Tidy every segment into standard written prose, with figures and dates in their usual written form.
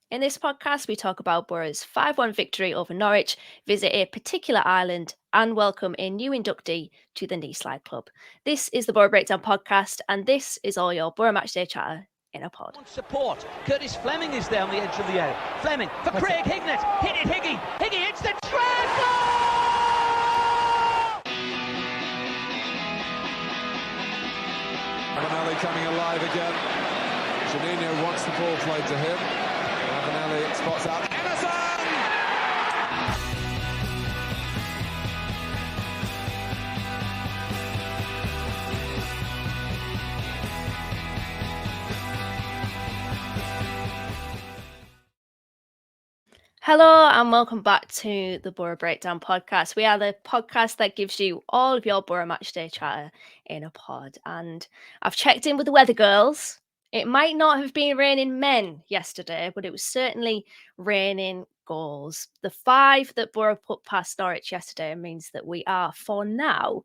In this podcast, we talk about Boro's 5-1 victory over Norwich, visit a particular island, and welcome a new inductee to the Knee Slide Club. This is the Boro Breakdown podcast, and this is all your Boro Matchday chatter in a pod. Support. Curtis Fleming is there on the edge of the area. Fleming for Craig Hignett. Hit it, Higgy. Higgy hits the treble! Ravanelli coming alive again. Juninho wants the ball played to him. Ravanelli spots out Emerson! Hello and welcome back to the Boro Breakdown podcast. We are the podcast that gives you all of your Boro Matchday chatter in a pod. And I've checked in with the weather girls. It might not have been raining men yesterday, but it was certainly raining goals. The 5 that Boro put past Norwich yesterday means that we are, for now,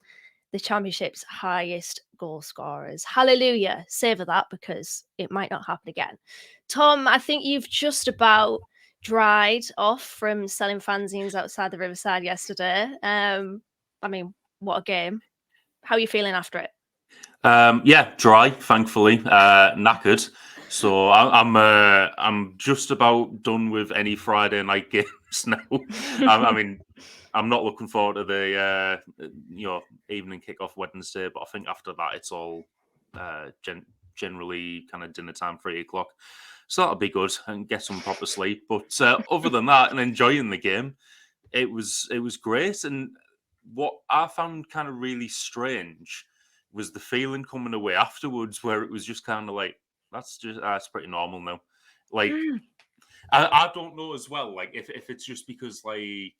the Championship's highest goal scorers. Hallelujah. Savour that because it might not happen again. Tom, I think you've just about dried off from selling fanzines outside the Riverside yesterday. I mean, what a game. How are you feeling after it? Yeah, dry, thankfully, knackered. So I'm just about done with any Friday night games now. I mean, I'm not looking forward to the evening kickoff Wednesday, but I think after that it's all generally kind of dinner time, 3:00. So that'll be good and get some proper sleep. But other than that, and enjoying the game, it was great. And what I found kind of really strange was the feeling coming away afterwards, where it was just kind of like, that's pretty normal now. Like, I don't know as well, like if it's just because like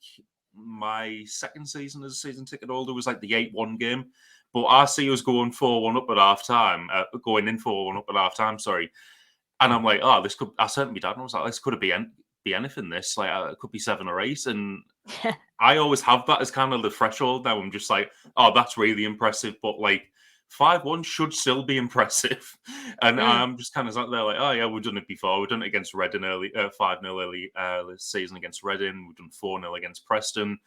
my second season as a season ticket holder was like the 8-1 game, but I see us going 4-1 up at half time, going in 4-1 up at half time. Sorry. And I'm like, oh, this could. I sent my dad and I was like, this could be anything. This it could be 7 or 8, and I always have that as kind of the threshold. Now I'm just like, oh, that's really impressive, but like 5-1 should still be impressive. And I'm just kind of like there, like, oh yeah, we've done it before. We've done it against Reading early, 5-0 early this season against Reading. We've done 4-0 against Preston.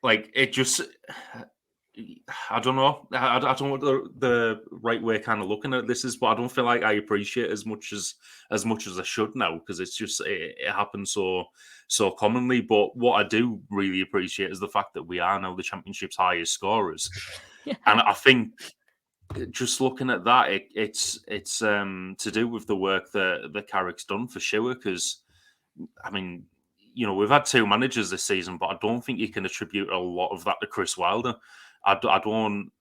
Like it just. I don't know. I don't know what the right way kind of looking at this is, but I don't feel like I appreciate as much as I should now, because it's just it happens so commonly. But what I do really appreciate is the fact that we are now the Championship's highest scorers, and I think just looking at that, it's to do with the work that Carrick's done for sure. Because I mean, we've had 2 managers this season, but I don't think you can attribute a lot of that to Chris Wilder. I don't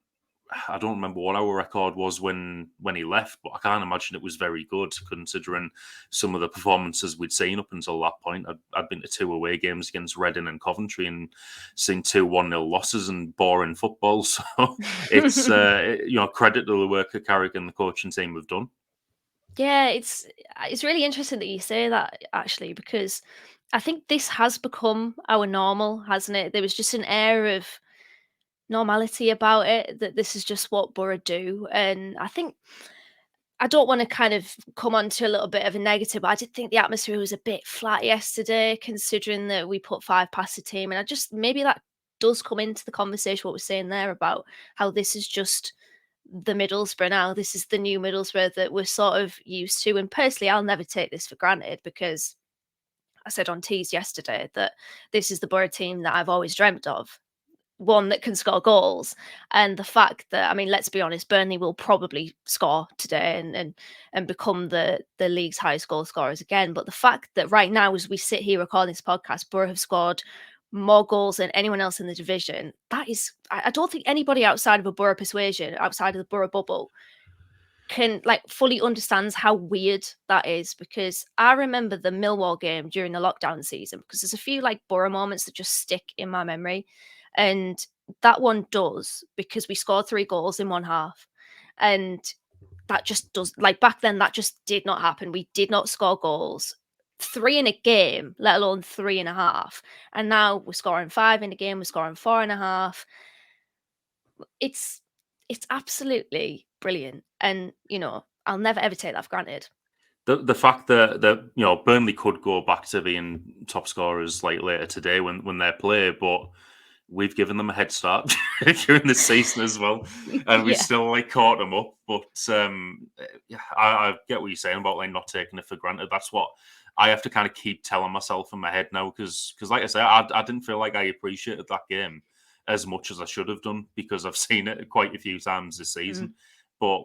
remember what our record was when he left, but I can't imagine it was very good considering some of the performances we'd seen up until that point. I'd been to 2 away games against Reading and Coventry and seen 2 1-0 losses and boring football. So it's credit to the work that Carrick and the coaching team have done. Yeah, it's really interesting that you say that, actually, because I think this has become our normal, hasn't it? There was just an air of normality about it, that this is just what Boro do. And I think I don't want to kind of come on to a little bit of a negative, but I did think the atmosphere was a bit flat yesterday, considering that we put 5 past the team. And I just, maybe that does come into the conversation, what we're saying there about how this is just the Middlesbrough now. This is the new Middlesbrough that we're sort of used to. And personally, I'll never take this for granted, because I said on Tees yesterday that this is the Boro team that I've always dreamt of. One that can score goals, and the fact that, I mean, let's be honest, Burnley will probably score today and become the league's highest goal scorers again. But the fact that right now, as we sit here recording this podcast, Boro have scored more goals than anyone else in the division. That is, I don't think anybody outside of a Boro persuasion, outside of the Boro bubble, can fully understands how weird that is. Because I remember the Millwall game during the lockdown season, because there's a few Boro moments that just stick in my memory. And that one does, because we scored 3 goals in one half. And that just does, back then, that just did not happen. We did not score goals 3 in a game, let alone 3.5. And now we're scoring 5 in a game, we're scoring 4.5. It's absolutely brilliant. And, I'll never ever take that for granted. The fact that Burnley could go back to being top scorers like later today when they play, but we've given them a head start during the season as well, and we Yeah. still like caught them up. But yeah, I get what you're saying about like not taking it for granted. That's what I have to kind of keep telling myself in my head now, because like I say, I didn't feel like I appreciated that game as much as I should have done, because I've seen it quite a few times this season. But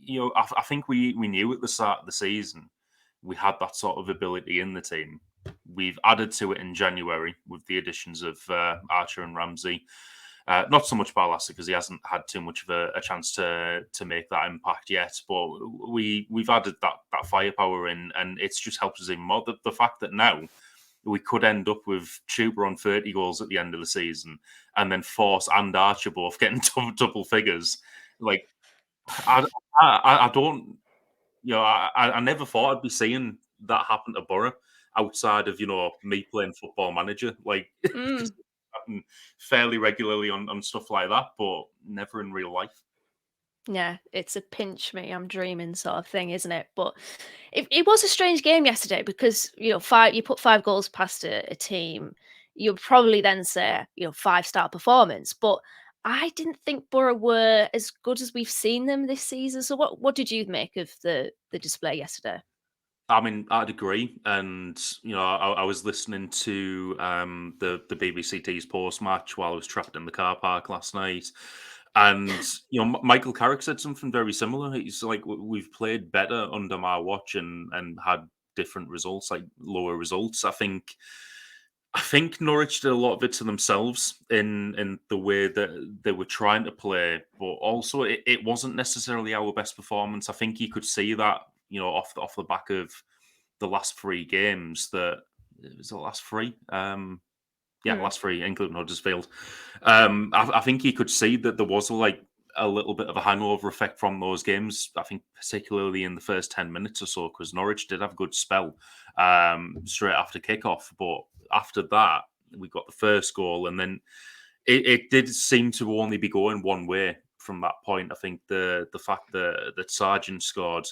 I think we knew at the start of the season we had that sort of ability in the team. We've added to it in January with the additions of Archer and Ramsey. Not so much Barlaser, because he hasn't had too much of a chance to make that impact yet. But we've added that firepower in, and it's just helped us even more. The fact that now we could end up with Tuber on 30 goals at the end of the season, and then Force and Archer both getting double figures. Like, I don't, I never thought I'd be seeing that happen to Boro outside of me playing Football Manager. Like, Mm. happen fairly regularly on stuff like that, but never in real life. Yeah, it's a pinch me, I'm dreaming sort of thing, isn't it? But it was a strange game yesterday because, you put 5 goals past a team, you'll probably then say, 5-star performance. But I didn't think Boro were as good as we've seen them this season. So what did you make of the display yesterday? I mean, I'd agree, and I was listening to the BBC T's post match while I was trapped in the car park last night, and Michael Carrick said something very similar. He's like, "We've played better under my watch and had different results, like lower results." I think Norwich did a lot of it to themselves in the way that they were trying to play, but also it wasn't necessarily our best performance. I think you could see that, off the back of the last 3 games. That it was the last 3. Yeah, Mm. last 3, including Huddersfield. I think you could see that there was like a little bit of a hangover effect from those games. I think particularly in the first 10 minutes or so, because Norwich did have a good spell straight after kickoff, but after that we got the first goal, and then it did seem to only be going one way from that point. I think the fact that Sargent scored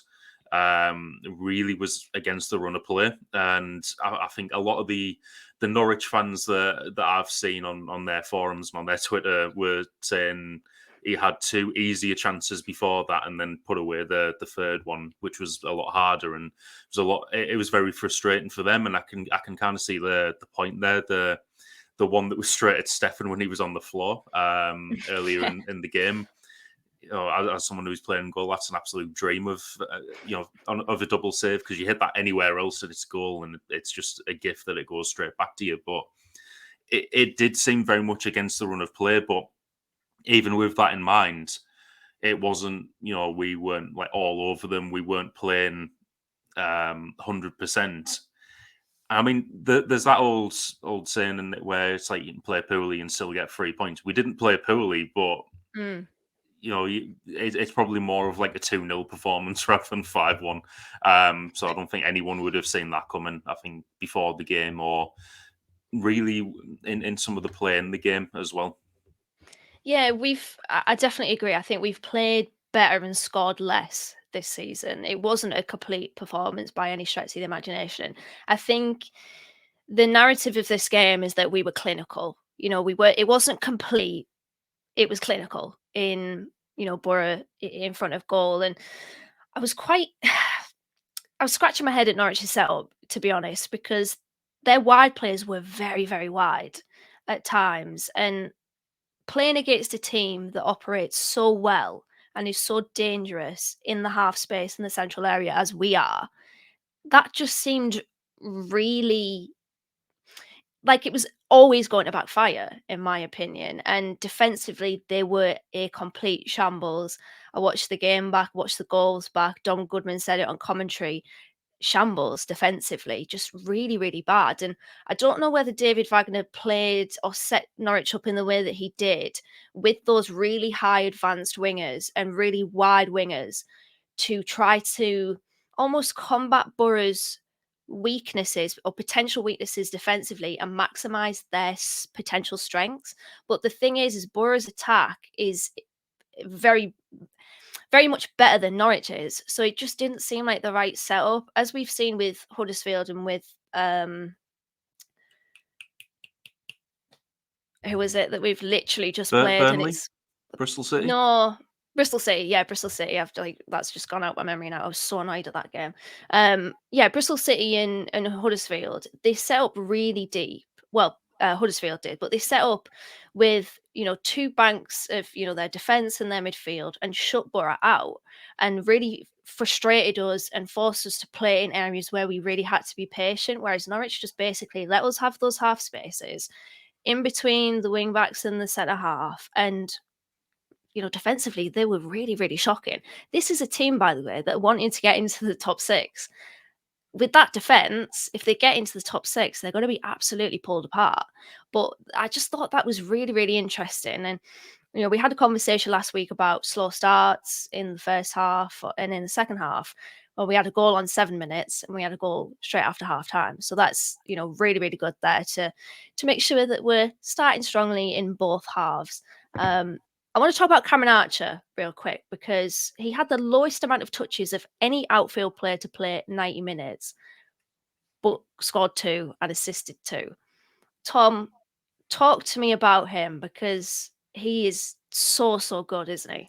really was against the run of play, and I think a lot of the Norwich fans that I've seen on their forums and on their Twitter were saying he had 2 easier chances before that, and then put away the third one, which was a lot harder, and it was very frustrating for them. And I can kind of see the point there. The one that was straight at Stefan when he was on the floor earlier in the game. As someone who's playing goal, that's an absolute dream of of a double save, because you hit that anywhere else and it's a goal, and it's just a gift that it goes straight back to you. But it did seem very much against the run of play. But even with that in mind, it wasn't, we weren't like all over them. We weren't playing 100%. I mean, there's that old saying in it where it's like you can play poorly and still get 3 points. We didn't play poorly, but Mm. it's probably more of like a 2-0 performance rather than 5-1. So I don't think anyone would have seen that coming, I think, before the game, or really in some of the play in the game as well. Yeah, I definitely agree. I think we've played better and scored less this season. It wasn't a complete performance by any stretch of the imagination. I think the narrative of this game is that we were clinical. It wasn't complete, it was clinical in, Boro in front of goal. And I was quite I was scratching my head at Norwich's setup, to be honest, because their wide players were very, very wide at times. And playing against a team that operates so well and is so dangerous in the half space in the central area as we are, that just seemed really like it was always going to backfire, in my opinion. And defensively, they were a complete shambles. I watched the game back, watched the goals back. Don Goodman said it on commentary. Shambles defensively, just really, really bad. And I don't know whether David Wagner played or set Norwich up in the way that he did with those really high advanced wingers and really wide wingers to try to almost combat Boro's weaknesses or potential weaknesses defensively and maximize their potential strengths. But the thing is Boro's attack is very very much better than Norwich is. So it just didn't seem like the right setup, as we've seen with Huddersfield and with who is it that we've literally just played, and Burnley, it's Bristol City. no, Bristol City. Yeah, Bristol City. I've like that's just gone out my memory now. I was so annoyed at that game. Yeah, Bristol City and Huddersfield. They set up really deep. Well, Huddersfield did, but they set up with two banks of their defense and their midfield, and shut Boro out, and really frustrated us and forced us to play in areas where we really had to be patient. Whereas Norwich just basically let us have those half spaces in between the wing backs and the centre half, and defensively, they were really, really shocking. This is a team, by the way, that wanted to get into the top six. With that defense, if they get into the top six, they're going to be absolutely pulled apart. But I just thought that was really, really interesting. And we had a conversation last week about slow starts in the first half and in the second half. Well, we had a goal on 7 minutes and we had a goal straight after half time. So that's, really, really good there to make sure that we're starting strongly in both halves. I want to talk about Cameron Archer real quick, because he had the lowest amount of touches of any outfield player to play 90 minutes, but scored 2 and assisted 2. Tom, talk to me about him, because he is so good, isn't he?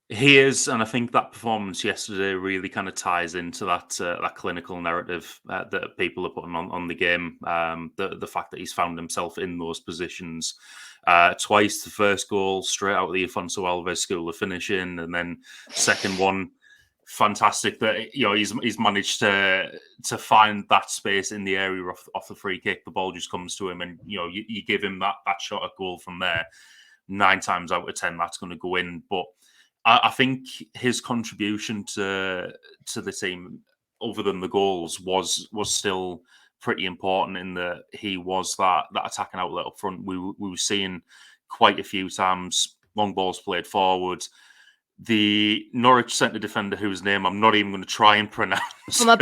He is, and I think that performance yesterday really kind of ties into that clinical narrative that people are putting on the game. The fact that he's found himself in those positions twice. The first goal straight out of the Afonso Alves school of finishing, and then second one, fantastic that he's managed to find that space in the area off the free kick. The ball just comes to him, and you give him that shot at goal from there. 9 times out of 10, that's going to go in, but I think his contribution to the team, other than the goals, was still pretty important in that he was that attacking outlet up front. We were seeing quite a few times long balls played forward. The Norwich centre defender, whose name I'm not even going to try and pronounce. Oma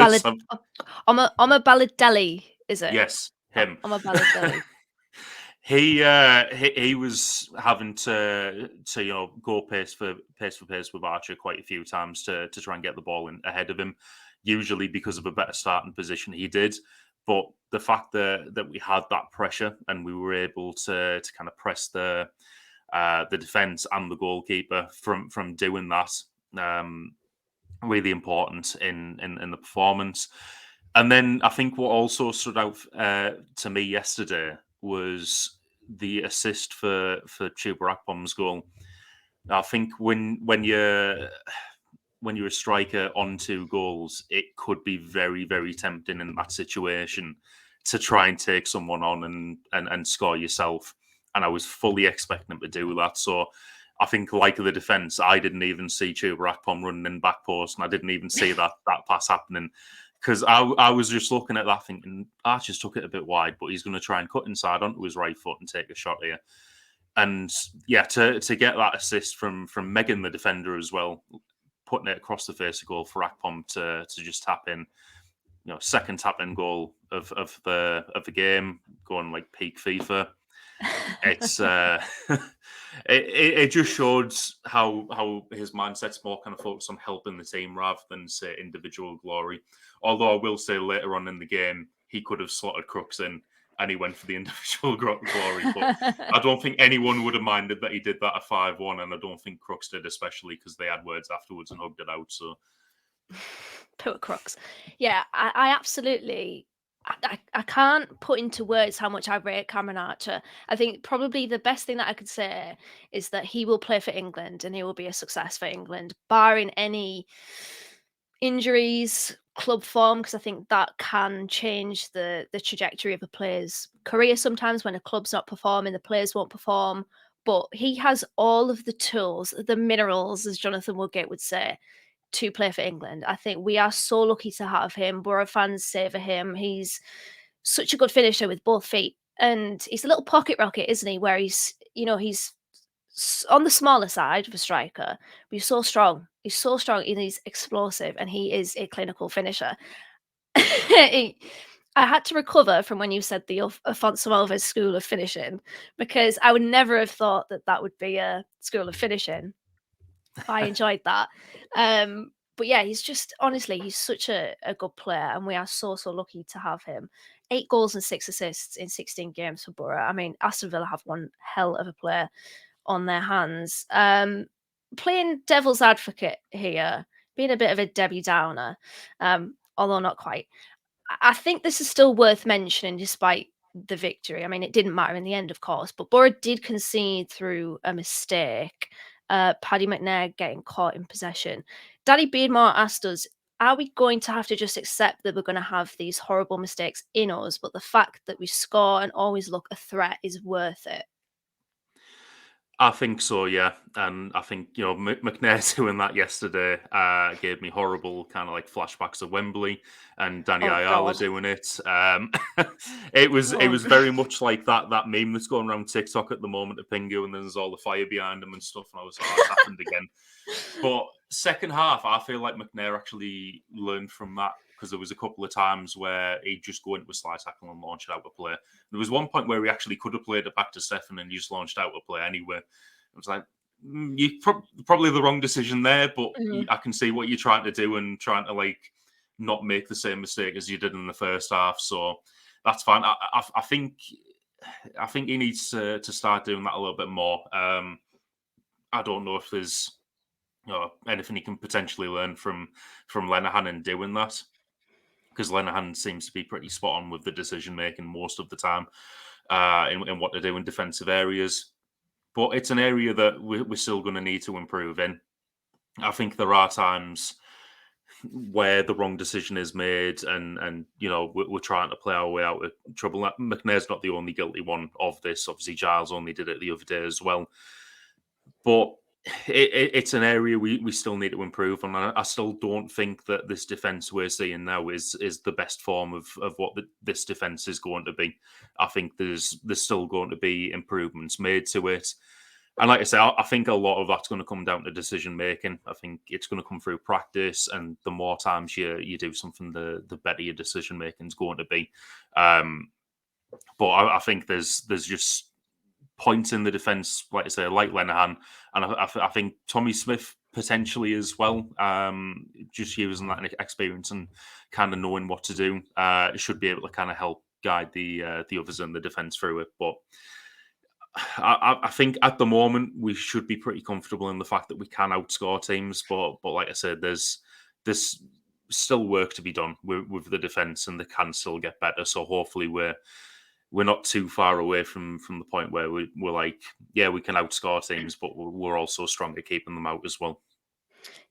Balotelli, is it? Yes, him. Oma Balotelli. He was having to go pace for pace with Archer quite a few times to try and get the ball in ahead of him, usually because of a better starting position he did. But the fact that we had that pressure and we were able to kind of press the defense and the goalkeeper from doing that, really important in the performance. And then I think what also stood out to me yesterday was the assist for Chuba Akpom's goal. I think when you're a striker on 2 goals, it could be very, very tempting in that situation to try and take someone on and score yourself. And I was fully expecting him to do that. So I think, like the defence, I didn't even see Chuba Akpom running in back post, and I didn't even see that pass happening. Because I was just looking at that thinking, Archer's took it a bit wide, but he's going to try and cut inside onto his right foot and take a shot here. And yeah, to get that assist from Megan, the defender, as well, putting it across the face of goal for Akpom to just tap in, second tap in goal of the game, going like peak FIFA. It's it just showed how his mindset's more kind of focused on helping the team rather than, say, individual glory. Although I will say later on in the game he could have slotted Crooks in and he went for the individual glory. But I don't think anyone would have minded that he did that at 5-1, and I don't think Crooks did, especially because they had words afterwards and hugged it out. So poor Crooks. Yeah, I absolutely. I can't put into words how much I rate Cameron Archer. I think probably the best thing that I could say is that he will play for England and he will be a success for England, barring any injuries, club form, because I think that can change the trajectory of a player's career. Sometimes when a club's not performing, the players won't perform. But he has all of the tools, the minerals, as Jonathan Woodgate would say, to play for England. I think we are so lucky to have him. Boro fans savour him. He's such a good finisher with both feet. And he's a little pocket rocket, isn't he? Where he's on the smaller side of a striker, but he's so strong. He's so strong and he's explosive, and he is a clinical finisher. I had to recover from when you said the Afonso Alves school of finishing, because I would never have thought that would be a school of finishing. I enjoyed that. But yeah, he's just honestly, he's such a good player, and we are so lucky to have him. 8 goals and 6 assists in 16 games for Boro. I mean, Aston Villa have one hell of a player on their hands. Playing devil's advocate here, being a bit of a Debbie Downer, although not quite. I think this is still worth mentioning despite the victory. I mean, it didn't matter in the end, of course, but Boro did concede through a mistake. Paddy McNair getting caught in possession. Danny Beardmore asked us, are we going to have to just accept that we're going to have these horrible mistakes in us, but the fact that we score and always look a threat is worth it? I think so, yeah. And I think, McNair doing that yesterday gave me horrible kind of like flashbacks of Wembley and Danny Oh, Ayala God. doing it. It was very much like that meme that's going around TikTok at the moment of Pingu, and then there's all the fire behind him and stuff. And I was like, oh, it's happened again. But second half, I feel like McNair actually learned from that, because there was a couple of times where he'd just go into a slide tackle and launch it out a play. There was one point where he actually could have played it back to Stefan and just launched out a play anyway. It was like, you probably the wrong decision there, but I can see what you're trying to do and trying to like not make the same mistake as you did in the first half. So that's fine. I think he needs to start doing that a little bit more. I don't know if there's anything he can potentially learn from Lenihan in doing that, because Lenihan seems to be pretty spot on with the decision making most of the time in what to do in defensive areas. But it's an area that we're still going to need to improve in. I think there are times where the wrong decision is made, and we're trying to play our way out of trouble. McNair's not the only guilty one of this. Obviously, Giles only did it the other day as well. But it's an area we still need to improve on. I still don't think that this defence we're seeing now is the best form of what this defence is going to be. I think there's still going to be improvements made to it. And like I say, I think a lot of that's going to come down to decision making. I think it's going to come through practice, and the more times you do something, the better your decision making is going to be. But I think there's just points in the defence, like I say, like Lenihan, and I think Tommy Smith potentially as well. Just using that experience and kind of knowing what to do, should be able to kind of help guide the others in the defence through it. But I think at the moment we should be pretty comfortable in the fact that we can outscore teams. But like I said, there's still work to be done with the defence, and they can still get better. So hopefully we're not too far away from the point where we're like, yeah, we can outscore teams, but we're also strong at keeping them out as well.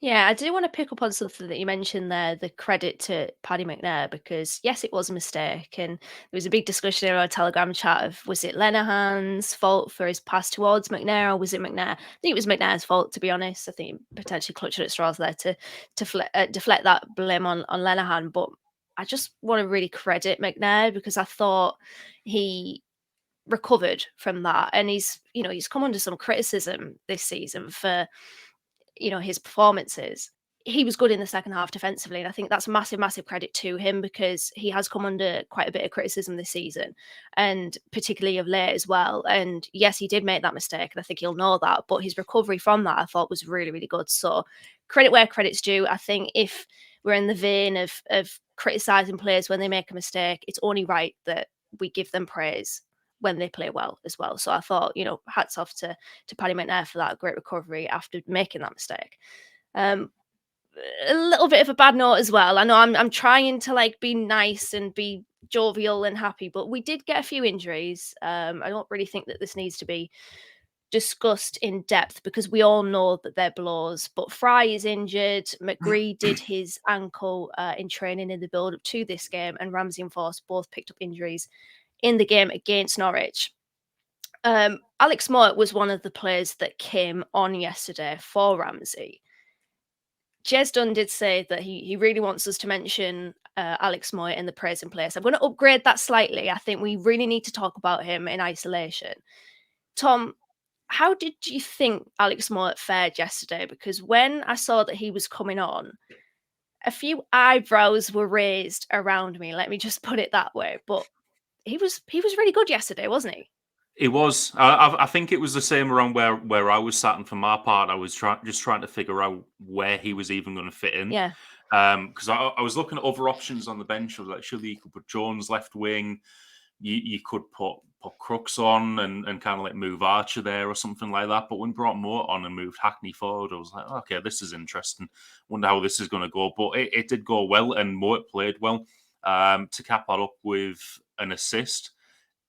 Yeah, I do want to pick up on something that you mentioned there, the credit to Paddy McNair, because yes, it was a mistake. And there was a big discussion in our Telegram chat of, was it Lenihan's fault for his pass towards McNair, or was it McNair? I think it was McNair's fault, to be honest. I think potentially clutching at straws there to deflect that blame on Lenihan. But I just want to really credit McNair, because I thought he recovered from that. And he's come under some criticism this season for his performances. He was good in the second half defensively, and I think that's massive credit to him, because he has come under quite a bit of criticism this season, and particularly of late as well. And yes, he did make that mistake, and I think he'll know that, but his recovery from that I thought was really good. So credit where credit's due. I think if we're in the vein of criticizing players when they make a mistake, it's only right that we give them praise when they play well as well. So I thought, hats off to Paddy McNair for that great recovery after making that mistake. A little bit of a bad note as well. I know I'm trying to be nice and be jovial and happy, but we did get a few injuries. I don't really think that this needs to be discussed in depth, because we all know that they're blows. But Fry is injured. McGree did his ankle in training in the build-up to this game, and Ramsey and Force both picked up injuries in the game against Norwich. Alex Mowatt was one of the players that came on yesterday for Ramsey. Jez Dunn did say that he really wants us to mention Alex Mowatt in the praise and place. I'm going to upgrade that slightly. I think we really need to talk about him in isolation. Tom, how did you think Alex Mowatt fared yesterday? Because when I saw that he was coming on, a few eyebrows were raised around me. Let me just put it that way. But he was really good yesterday, wasn't he? It was. I think it was the same around where I was sat, and for my part, I was just trying to figure out where he was even going to fit in. Yeah. Because I was looking at other options on the bench. I was like, surely you could put Jones left wing. You could put Crooks on and kind of like move Archer there or something like that. But when brought Moore on and moved Hackney forward, I was like, okay, this is interesting. Wonder how this is going to go. But it did go well, and Moore played well. To cap that up with an assist,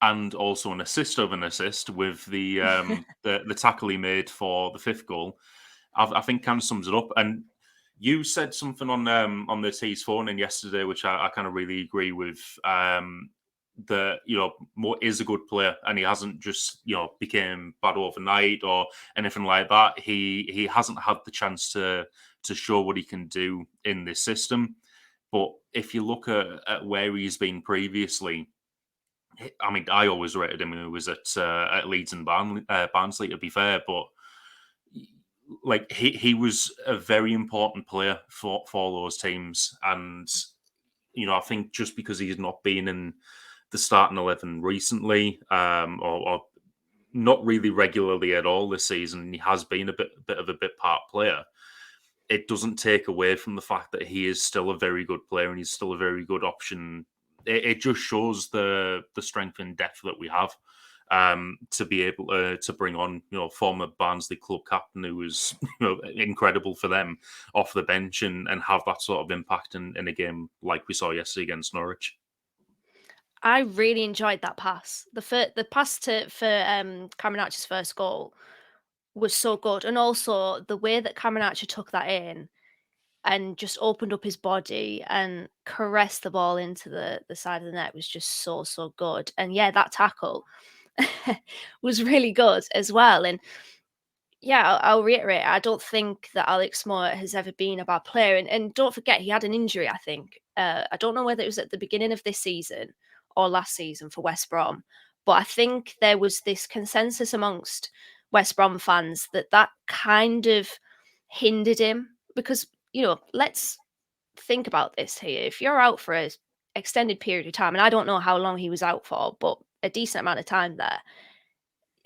and also an assist of an assist with the the tackle he made for the 5th goal, I think kind of sums it up. And you said something on the T's phone in yesterday, which I kind of really agree with. That Mo is a good player, and he hasn't just became bad overnight or anything like that. He hasn't had the chance to show what he can do in this system. But if you look at where he's been previously, I mean, I always rated him when he was at Leeds and Barnsley, to be fair, but like he was a very important player for those teams. And I think just because he's not been in the starting 11 recently, or not really regularly at all this season, he has been a bit of a bit part player. It doesn't take away from the fact that he is still a very good player and he's still a very good option. It just shows the strength and depth that we have, to be able to bring on former Barnsley club captain who was incredible for them off the bench and have that sort of impact in a game like we saw yesterday against Norwich. I really enjoyed that pass. The pass for Cameron Archer's first goal was so good, and also the way that Cameron Archer took that in and just opened up his body and caressed the ball into the side of the net was just so good. And yeah, that tackle was really good as well. And yeah, I'll reiterate, I don't think that Alex Moore has ever been a bad player. And don't forget, he had an injury, I think. I don't know whether it was at the beginning of this season or last season for West Brom, but I think there was this consensus amongst West Brom fans that kind of hindered him because, let's think about this here. If you're out for an extended period of time, and I don't know how long he was out for, but a decent amount of time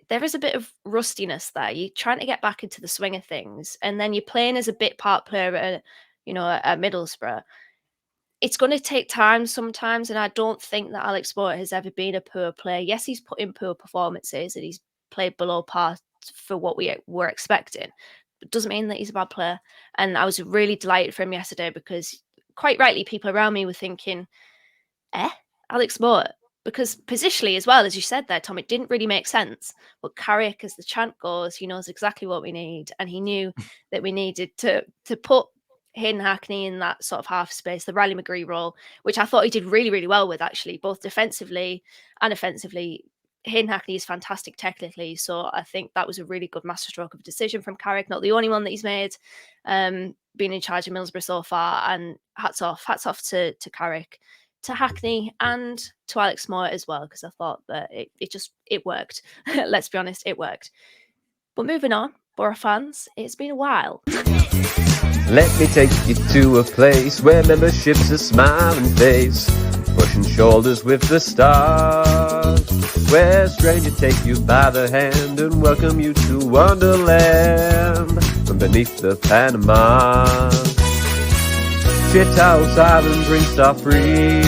there is a bit of rustiness there. You're trying to get back into the swing of things, and then you're playing as a bit part player at Middlesbrough. It's going to take time sometimes, and I don't think that Alex Moore has ever been a poor player. Yes, he's put in poor performances and he's played below par for what we were expecting. But it doesn't mean that he's a bad player. And I was really delighted for him yesterday because quite rightly, people around me were thinking, Alex Moore? Because positionally as well, as you said there, Tom, it didn't really make sense. But Carrick, as the chant goes, he knows exactly what we need. And he knew that we needed to put Hayden Hackney in that sort of half space, the Riley McGree role, which I thought he did really, really well with, actually, both defensively and offensively. Hayden Hackney is fantastic technically. So I think that was a really good masterstroke of a decision from Carrick. Not the only one that he's made, being in charge of Middlesbrough so far. And hats off to Carrick, to Hackney, and to Alex Moore as well, because I thought that it worked. Let's be honest, it worked. But moving on, Boro fans, it's been a while. Let me take you to a place where membership's a smiling face, brushing shoulders with the stars, where strangers take you by the hand and welcome you to Wonderland from beneath the Panama. Shithouse Island drinks are free,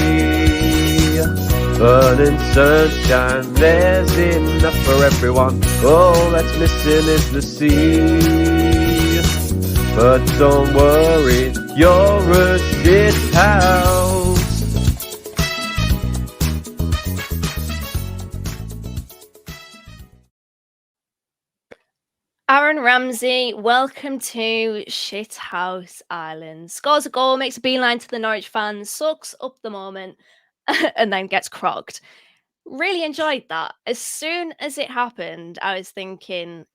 burning sunshine, there's enough for everyone. All that's missing is the sea. But don't worry, you're a shithouse. Aaron Ramsey, welcome to Shithouse Island. Scores a goal, makes a beeline to the Norwich fans, sucks up the moment, and then gets crocked. Really enjoyed that. As soon as it happened, I was thinking,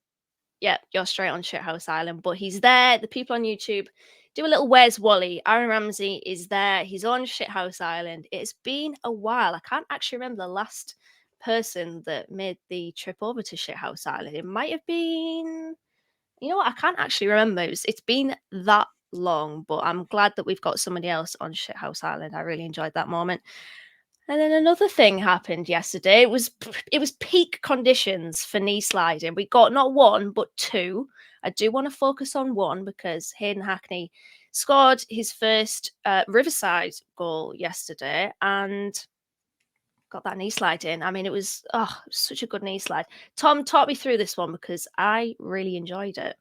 yeah, you're straight on Shithouse Island. But he's there. The people on YouTube do a little Where's Wally? Aaron Ramsey is there. He's on Shithouse Island. It's been a while. I can't actually remember the last person that made the trip over to Shithouse Island. It might have been, I can't actually remember. It's been that long, but I'm glad that we've got somebody else on Shithouse Island. I really enjoyed that moment. And then another thing happened yesterday. It was peak conditions for knee sliding. We got not one but two. I do want to focus on one because Hayden Hackney scored his first Riverside goal yesterday and got that knee slide in. I mean, it was such a good knee slide. Tom, talk me through this one because I really enjoyed it.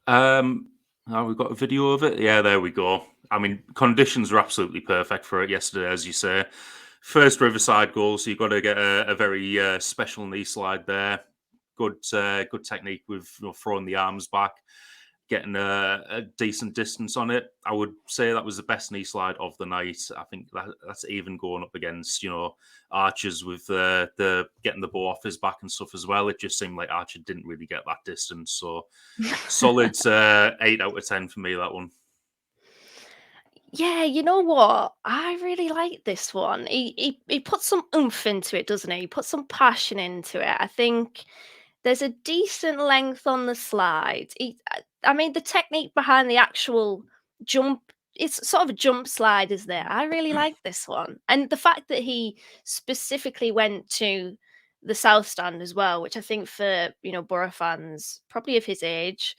We've got a video of it. Yeah, there we go. I mean, conditions were absolutely perfect for it yesterday, as you say. First Riverside goal, so you've got to get a very special knee slide there. Good technique with throwing the arms back, getting a decent distance on it. I would say that was the best knee slide of the night. I think that's even going up against Archer's with the getting the ball off his back and stuff as well. It just seemed like Archer didn't really get that distance. So solid 8 out of 10 for me, that one. Yeah, you know what? I really like this one. He puts some oomph into it, doesn't he? He puts some passion into it. I think there's a decent length on the slide. I mean, the technique behind the actual jump, it's sort of a jump slide, is there? I really like this one. And the fact that he specifically went to the South Stand as well, which I think for, Boro fans, probably of his age,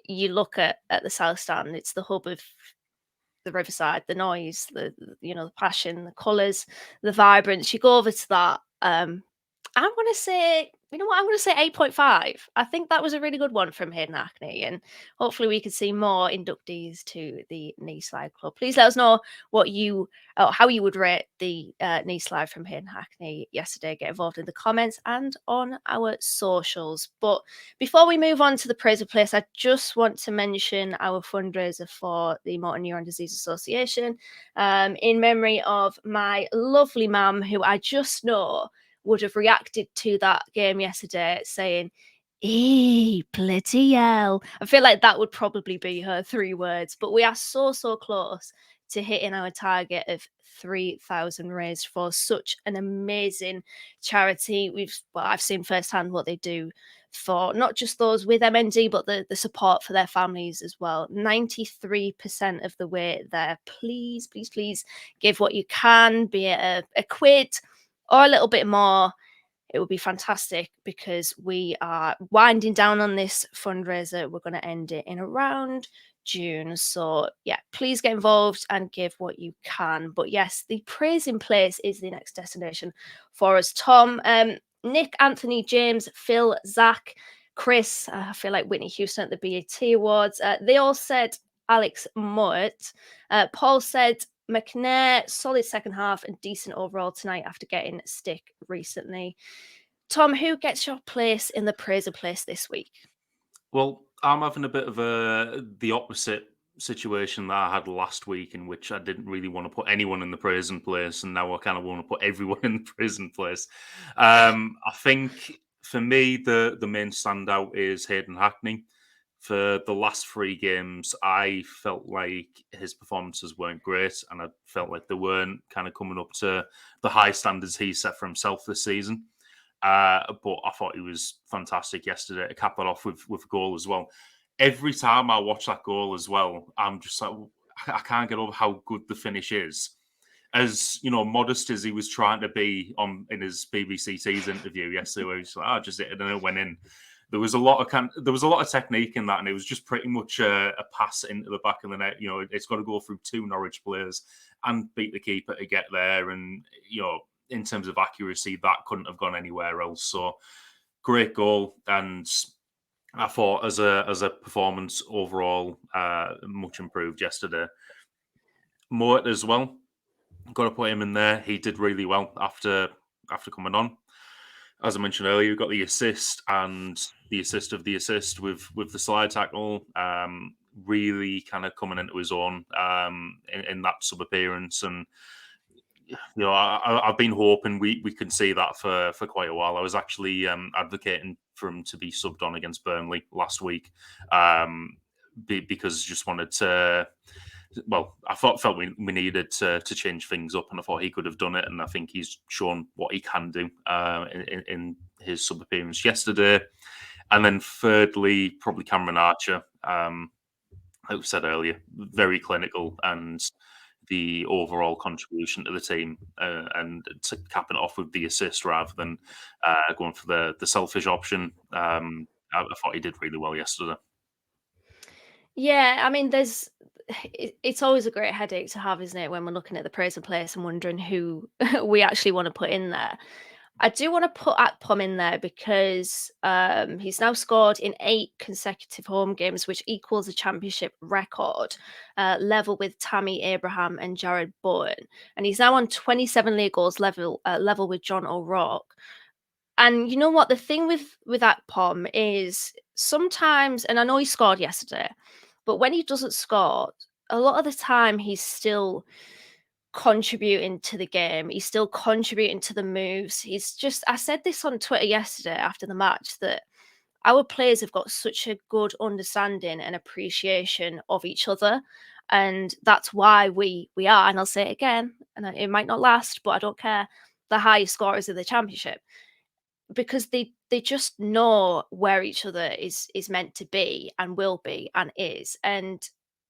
you look at the South Stand, it's the hub of the Riverside, the noise, the passion, the colours, the vibrance. You go over to that. I'm going to say, I'm going to say 8.5. I think that was a really good one from Hayden Hackney, and hopefully we could see more inductees to the Knee Slide Club. Please let us know how you would rate the knee slide from Hayden Hackney yesterday. Get involved in the comments and on our socials. But before we move on to the Praise of Place, I just want to mention our fundraiser for the Motor Neuron Disease Association in memory of my lovely mum, who I just know would have reacted to that game yesterday saying, bloody hell. I feel like that would probably be her 3 words, but we are so close to hitting our target of 3,000 raised for such an amazing charity. I've seen firsthand what they do for not just those with MND, but the support for their families as well. 93% of the way there. Please give what you can, be it a quid or a little bit more. It would be fantastic because we are winding down on this fundraiser. We're going to end it in around June. So yeah, please get involved and give what you can. But yes, the Praise in Place is the next destination for us. Tom, Nick, Anthony, James, Phil, Zach, Chris, I feel like Whitney Houston at the BAT Awards. They all said Alex Mott. Paul said McNair, solid second half and decent overall tonight after getting stick recently. Tom, who gets your place in the Praise of Place this week? Well, I'm having a bit of the opposite situation that I had last week, in which I didn't really want to put anyone in the Praise and Place, and now I kind of want to put everyone in the Praise and Place. I think for me, the main standout is Hayden Hackney. For the last 3 games, I felt like his performances weren't great, and I felt like they weren't kind of coming up to the high standards he set for himself this season. But I thought he was fantastic yesterday to cap it off with a goal as well. Every time I watch that goal as well, I'm just like, I can't get over how good the finish is. As modest as he was trying to be in his BBC Tees interview yesterday, where he's like, just hit it and it went in. There was a lot of technique in that, and it was just pretty much a pass into the back of the net. It's got to go through 2 Norwich players and beat the keeper to get there. And in terms of accuracy, that couldn't have gone anywhere else. So great goal, and I thought as a performance overall, much improved yesterday. Mort as well, got to put him in there. He did really well after coming on. As I mentioned earlier, we got the assist and the assist of the assist with the slide tackle. Really kind of coming into his own in that sub appearance, and I've been hoping we can see that for quite a while. I was actually advocating for him to be subbed on against Burnley last week because just wanted to. Well, I felt we needed to change things up, and I thought he could have done it, and I think he's shown what he can do in his sub appearance yesterday. And then thirdly, probably Cameron Archer. Like we said earlier, very clinical and the overall contribution to the team, and to capping it off with the assist rather than going for the selfish option. I thought he did really well yesterday. Yeah, I mean, it's always a great headache to have, isn't it, when we're looking at the praise of place and wondering who we actually want to put in there. I do want to put Akpom in there because he's now scored in 8 consecutive home games, which equals a championship record, level with Tammy Abraham and Jared Bowen. And he's now on 27 league goals, level with John O'Rourke. And you know what? The thing with Akpom is sometimes, and I know he scored yesterday, but when he doesn't score, a lot of the time he's still contributing to the game. He's still contributing to the moves. He's just, I said this on Twitter yesterday after the match, that our players have got such a good understanding and appreciation of each other. And that's why we are, and I'll say it again, and it might not last, but I don't care, the highest scorers in the championship. Because they just know where each other is meant to be and will be and is. And,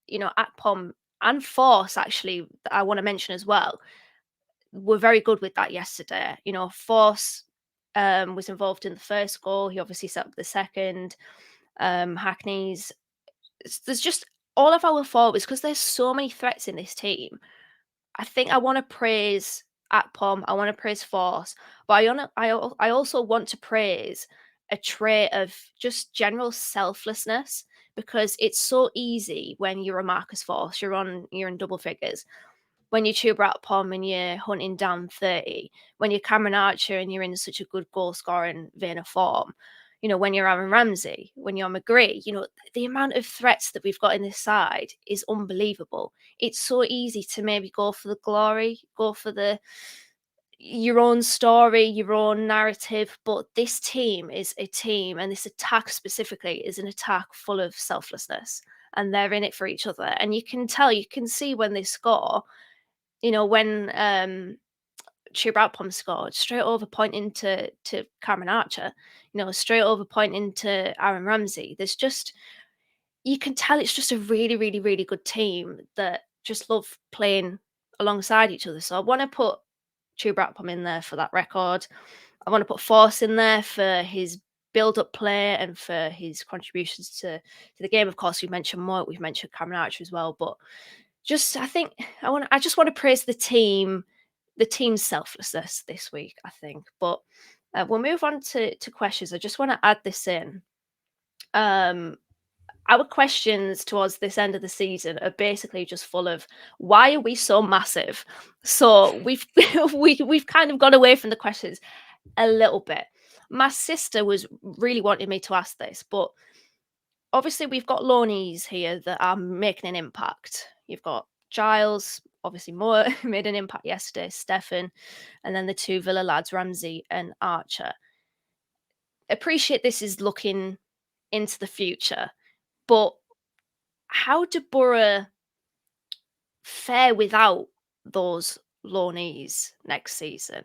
you know, Akpom and Force, actually, I want to mention as well, were very good with that yesterday. You know, Force was involved in the first goal. He obviously set up the second. Hackney's. There's just all of our forwards, because there's so many threats in this team. I think I want to praise Akpom. I want to praise Force, but I also want to praise a trait of just general selflessness, because it's so easy when you're a Marcus Force, you're in double figures. When you're Tuber Akpom and you're hunting down 30, when you're Cameron Archer and you're in such a good goal scoring vein of form, you know, when you're Aaron Ramsey, when you're McGree, you know, the amount of threats that we've got in this side is unbelievable. It's so easy to maybe go for the glory, go for your own story, your own narrative. But this team is a team, and this attack specifically is an attack full of selflessness, and they're in it for each other. And you can tell, you can see when they score, you know, when Chibrat scored, straight over pointing to Cameron Archer, you know, straight over pointing to Aaron Ramsey. There's just, you can tell it's just a really, really, really good team that just love playing alongside each other. So I want to put Chibrat in there for that record. I want to put Force in there for his build-up play and for his contributions to the game. Of course, we've mentioned Moat, we've mentioned Cameron Archer as well, but just, I think I just want to praise the team's selflessness this week, I think. But we'll move on to questions. I just want to add this in. Our questions towards this end of the season are basically just full of, why are we so massive? So we've we've kind of gone away from the questions a little bit. My sister was really wanting me to ask this, but obviously we've got loanees here that are making an impact. You've got Giles, obviously more made an impact yesterday, Stefan, and then the 2 Villa lads, Ramsey and Archer. Appreciate this is looking into the future, but how do Boro fare without those loanees next season?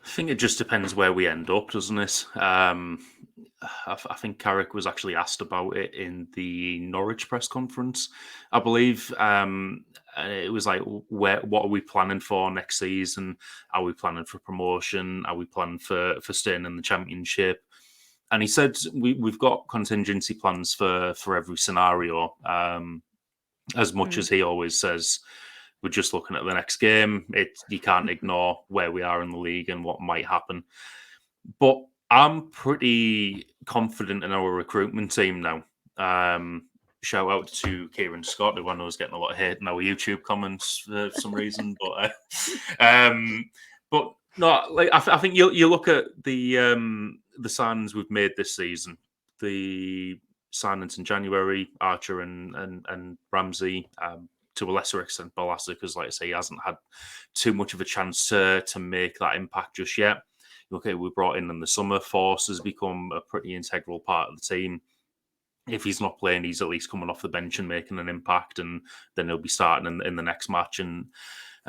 I think it just depends where we end up, doesn't it? I think Carrick was actually asked about it in the Norwich press conference, I believe. It was like, what are we planning for next season? Are we planning for promotion? Are we planning for staying in the Championship? And he said we've got contingency plans for every scenario. As much as he always says, we're just looking at the next game. You can't ignore where we are in the league and what might happen. But I'm pretty confident in our recruitment team now. Shout out to Kieran Scott, who I know is getting a lot of hate in our YouTube comments for some reason. But no, like I think you look at the signings we've made this season. The signings in January, Archer and Ramsey. To a lesser extent, Balassi, because, like I say, he hasn't had too much of a chance to make that impact just yet. Okay, we brought in the summer. Force has become a pretty integral part of the team. If he's not playing, he's at least coming off the bench and making an impact, and then he'll be starting in the next match and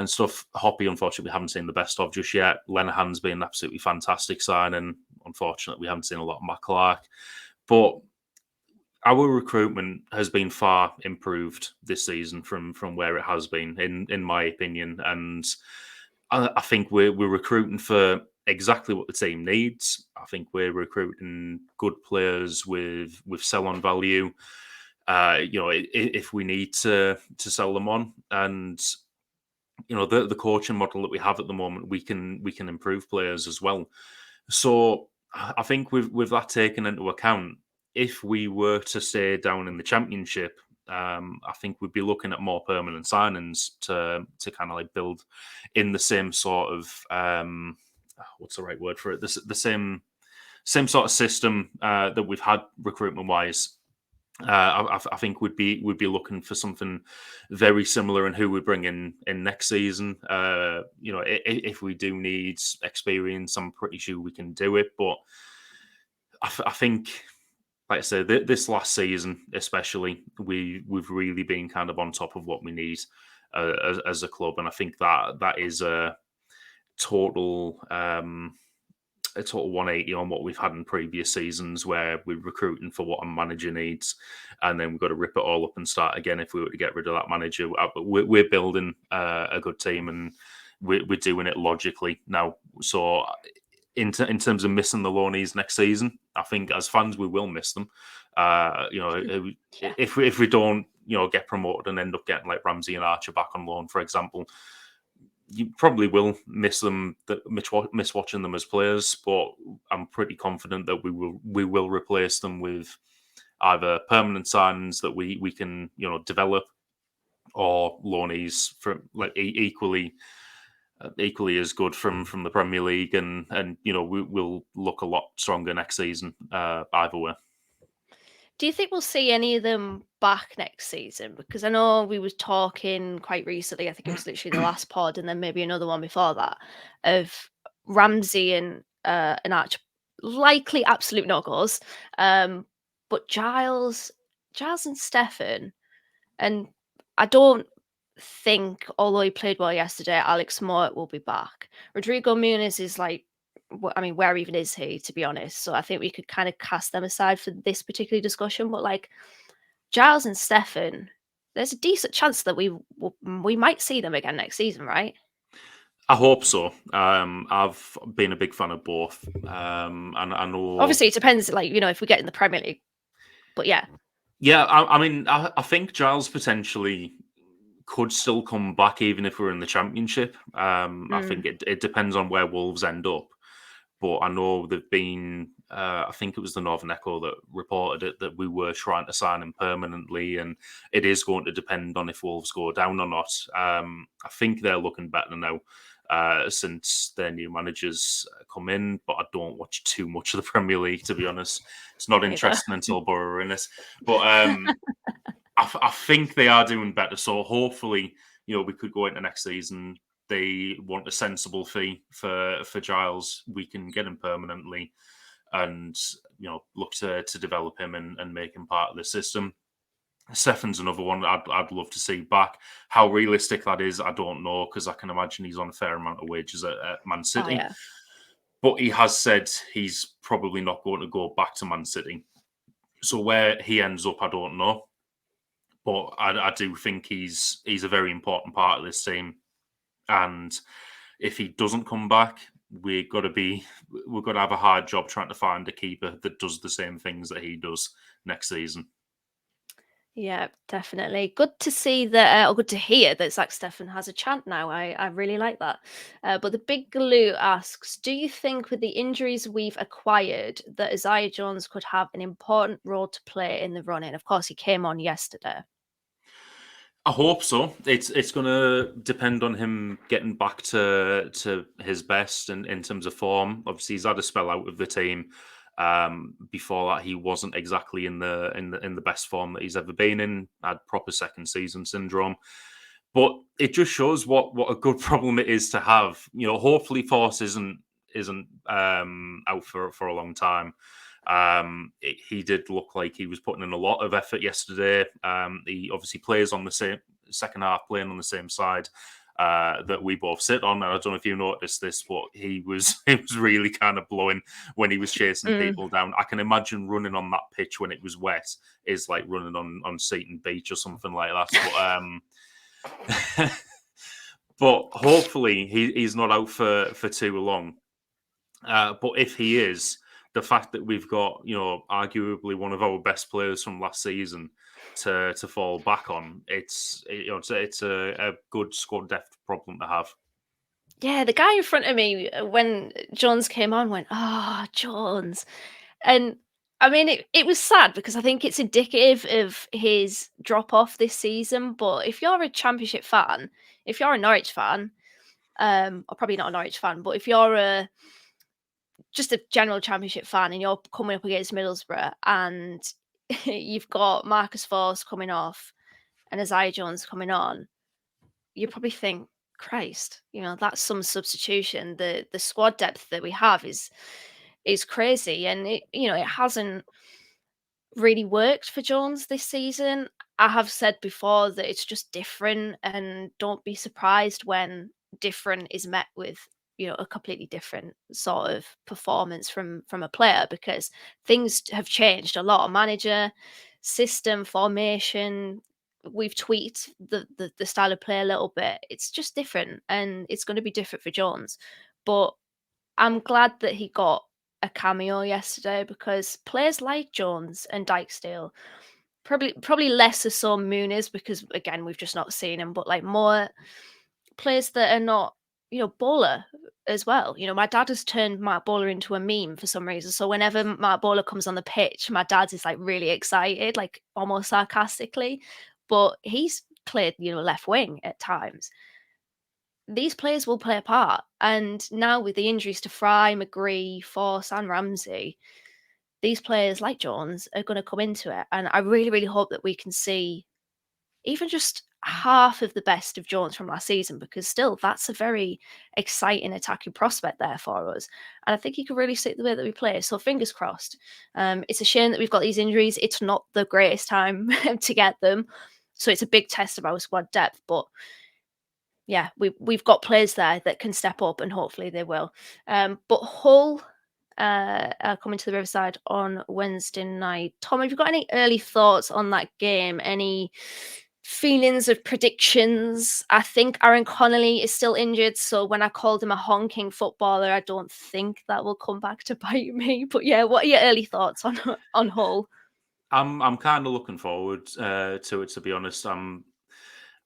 stuff. Hoppy, unfortunately, we haven't seen the best of just yet. Lenahan's been an absolutely fantastic signing. Unfortunately, we haven't seen a lot of Matt Clark. But our recruitment has been far improved this season from where it has been, in my opinion, and I think we're recruiting for exactly what the team needs. I think we're recruiting good players with sell-on value. If we need to sell them on, and the coaching model that we have at the moment, we can improve players as well. So I think with that taken into account, if we were to stay down in the Championship, I think we'd be looking at more permanent signings to kind of like build in the same sort of what's the right word for it? The same sort of system that we've had recruitment wise. I think we'd be looking for something very similar in who we bring in next season. If we do need experience, I'm pretty sure we can do it. But I think, like I said, this last season especially, we've really been kind of on top of what we need as a club, and I think that is a total. A total 180 on what we've had in previous seasons, where we're recruiting for what a manager needs, and then we've got to rip it all up and start again if we were to get rid of that manager. We're building a good team, and we're doing it logically now. So, in terms of missing the loanees next season, I think as fans we will miss them. If we don't, get promoted and end up getting like Ramsey and Archer back on loan, for example, you probably will miss them, miss watching them as players, but I'm pretty confident that we will replace them with either permanent signings that we can develop, or loanees from like equally as good from the Premier League, and we'll look a lot stronger next season either way. Do you think we'll see any of them back next season? Because I know we was talking quite recently, I think it was literally the last pod and then maybe another one before that, of Ramsey and Arch likely absolute no-goes. But Giles and Stefan, and I don't think, although he played well yesterday, Alex Mowatt will be back. Rodrigo Muniz is like, I mean, where even is he, to be honest? So I think we could kind of cast them aside for this particular discussion. But like Giles and Stefan, there's a decent chance that we might see them again next season, right? I hope so. I've been a big fan of both, and I know. Obviously, it depends, like if we get in the Premier League. But yeah, I mean, I think Giles potentially could still come back even if we're in the Championship. I think it depends on where Wolves end up. But I know they've been, I think it was the Northern Echo that reported it, that we were trying to sign him permanently, and it is going to depend on if Wolves go down or not. I think they're looking better now since their new managers come in, but I don't watch too much of the Premier League, to be honest. It's not interesting until Boro are in it. But I think they are doing better, so hopefully, we could go into next season. They want a sensible fee for Giles. We can get him permanently, and look to develop him and make him part of the system. Stefan's another one I'd love to see back. How realistic that is, I don't know, because I can imagine he's on a fair amount of wages at Man City. Oh, yeah. But he has said he's probably not going to go back to Man City. So where he ends up, I don't know. But I do think he's a very important part of this team. And if he doesn't come back, we've got to have a hard job trying to find a keeper that does the same things that he does next season. Yeah, definitely. Good to see that, or good to hear that Zach Stefan has a chant now. I really like that. But the Big Glue asks, do you think with the injuries we've acquired that Isaiah Jones could have an important role to play in the run-in? Of course, he came on yesterday. I hope so. It's going to depend on him getting back to his best in terms of form. Obviously, he's had a spell out of the team. Before that, he wasn't exactly in the best form that he's ever been in. Had proper second season syndrome. But it just shows what a good problem it is to have. Hopefully, Force isn't out for a long time. He did look like he was putting in a lot of effort yesterday. He obviously plays on the same second half, playing on the same side that we both sit on. And I don't know if you noticed this, but he was really kind of blowing when he was chasing people down. I can imagine running on that pitch when it was wet is like running on Seaton Beach or something like that. But but hopefully he's not out for too long. But if he is, the fact that we've got, arguably one of our best players from last season to fall back on, it's a good squad depth problem to have. Yeah, the guy in front of me when Jones came on went, "Oh, Jones," and I mean it was sad because I think it's indicative of his drop off this season. But if you're a Championship fan, if you're a Norwich fan, or probably not a Norwich fan, but if you're just a general Championship fan and you're coming up against Middlesbrough and you've got Marcus Forss coming off and Isaiah Jones coming on, you probably think, Christ, that's some substitution. The squad depth that we have is crazy, and it hasn't really worked for Jones this season. I have said before that it's just different, and don't be surprised when different is met with a completely different sort of performance from a player, because things have changed a lot. Manager, system, formation, we've tweaked the style of play a little bit. It's just different, and it's going to be different for Jones. But I'm glad that he got a cameo yesterday, because players like Jones and Dijksteel, probably lesser so Muniz, because again we've just not seen him, but like more players that are not Bowler as well. My dad has turned Mark Bowler into a meme for some reason. So whenever Mark Bowler comes on the pitch, my dad is like really excited, like almost sarcastically. But he's played left wing at times. These players will play a part, and now with the injuries to Fry, McGree, Forss, and Ramsey, these players like Jones are going to come into it, and I really, really hope that we can see even just half of the best of Jones from last season, because still that's a very exciting attacking prospect there for us, and I think he could really suit the way that we play. So fingers crossed. It's a shame that we've got these injuries. It's not the greatest time to get them, so it's a big test of our squad depth, but yeah, we've got players there that can step up, and hopefully they will. But Hull are coming to the Riverside on Wednesday night. Tom, have you got any early thoughts on that game? Any feelings of predictions? I think Aaron Connolly is still injured, so when I called him a honking footballer, I don't think that will come back to bite me. But yeah, what are your early thoughts on Hull? I'm kind of looking forward to it, to be honest.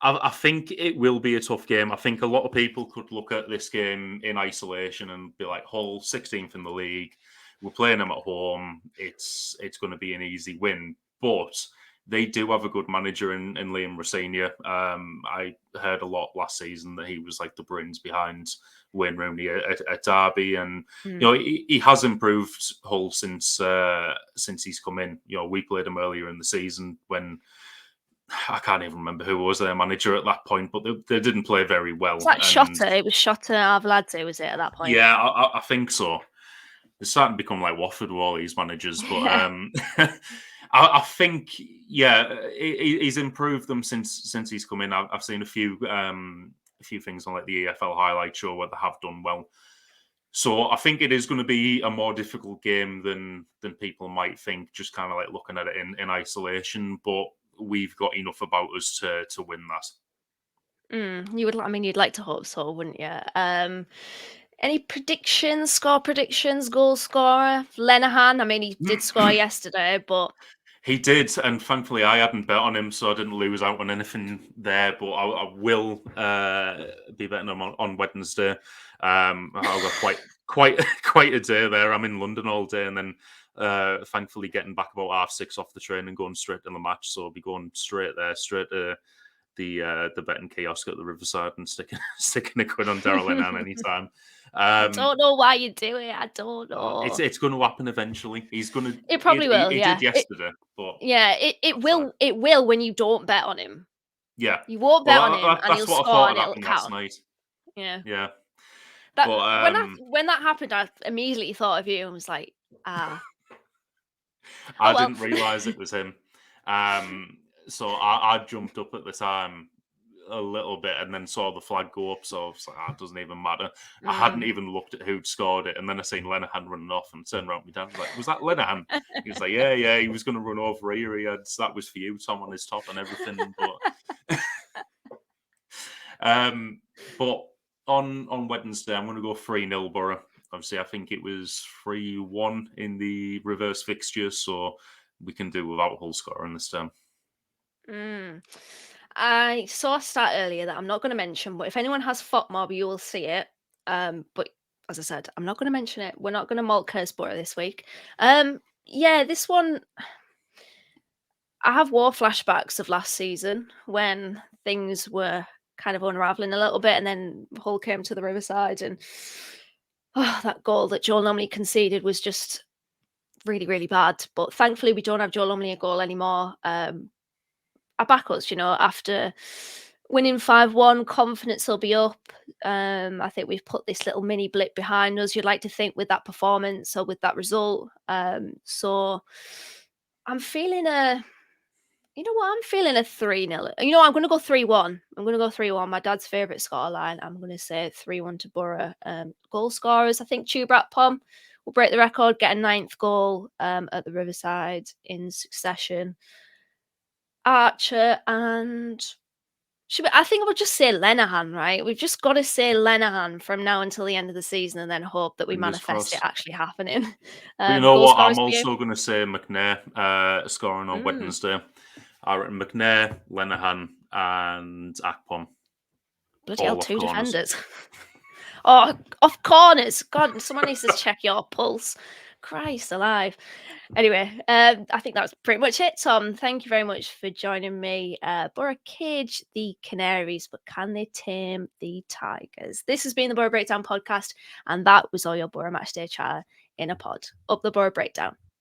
I think it will be a tough game. I think a lot of people could look at this game in isolation and be like, Hull, 16th in the league. We're playing them at home. It's going to be an easy win. But they do have a good manager in Liam Rosenior. I heard a lot last season that he was like the brains behind Wayne Rooney at Derby. And, he has improved Hull since he's come in. We played him earlier in the season when I can't even remember who was their manager at that point, but they didn't play very well. It's like Shotter. It was Shotter Arveladze, was it, at that point? Yeah, I think so. It's starting to become like Watford with all these managers, but I think he's improved them since he's come in. I've seen a few things on like the EFL highlight show where they have done well. So I think it is going to be a more difficult game than people might think, just kind of like looking at it in isolation. But we've got enough about us to win that. You'd like to hope so, wouldn't you? Any predictions, score predictions, goal scorer? Lenihan, I mean, he did score yesterday, but... He did, and thankfully I hadn't bet on him, so I didn't lose out on anything there, but I will be betting him on Wednesday. I've got quite a day there. I'm in London all day, and then thankfully getting back about 6:30 off the train and going straight to the match, so I'll be going straight to the betting kiosk at the Riverside and sticking a quid on Daryl Lenihan anytime. I don't know why you do it. I don't know. It's going to happen eventually. He's going to. It probably will. He did yesterday, but it will. It will when you don't bet on him. Yeah, you won't bet on him, and he'll score and it'll count. Last night. Yeah. But, when that happened, I immediately thought of you and was like, I didn't realise it was him. So I jumped up at the time a little bit and then saw the flag go up, so I was like, it doesn't even matter. I hadn't even looked at who'd scored it, and then I seen Lenihan running off and turned around to my dad, was like, was that Lenihan? He was like, yeah, he was going to run over here. That was for you, Tom, on his top and everything. But on Wednesday, I'm going to go 3-0 Boro. Obviously, I think it was 3-1 in the reverse fixture, so we can do without Hull scoring this time. I saw a stat earlier that I'm not going to mention, but if anyone has FOTMob, you will see it. But as I said, I'm not going to mention it. We're not going to malt curse Boro this week. This one, I have war flashbacks of last season when things were kind of unraveling a little bit, and then Hull came to the Riverside, and that goal that Joel Lumley conceded was just really, really bad. But thankfully, we don't have Joel Lumley a goal anymore. I back us, after winning 5-1, confidence will be up. I think we've put this little mini blip behind us, you'd like to think, with that performance or with that result. So I'm feeling I'm feeling a 3-0. I'm going to go 3-1. I'm going to go 3-1. My dad's favourite scoreline. I'm going to say 3-1 to Boro. Goal scorers, I think Tubrat Pom will break the record, get a 9th goal at the Riverside in succession. Archer and I think I would just say Lenihan, right? We've just got to say Lenihan from now until the end of the season, and then hope that we Fingers manifest crossed. it actually happening. But you know goal what? I'm scorers for you? also going to say McNair scoring on Wednesday. I reckon McNair, Lenihan, and Akpom. Bloody hell, 2 corners. defenders. Off corners. God, someone needs to check your pulse. Christ alive. Anyway, I think that's pretty much it, Tom. Thank you very much for joining me. Boro cage the Canaries, but can they tame the Tigers? This has been the Boro Breakdown podcast, and that was all your Boro Matchday chatter in a pod. Up the Boro Breakdown.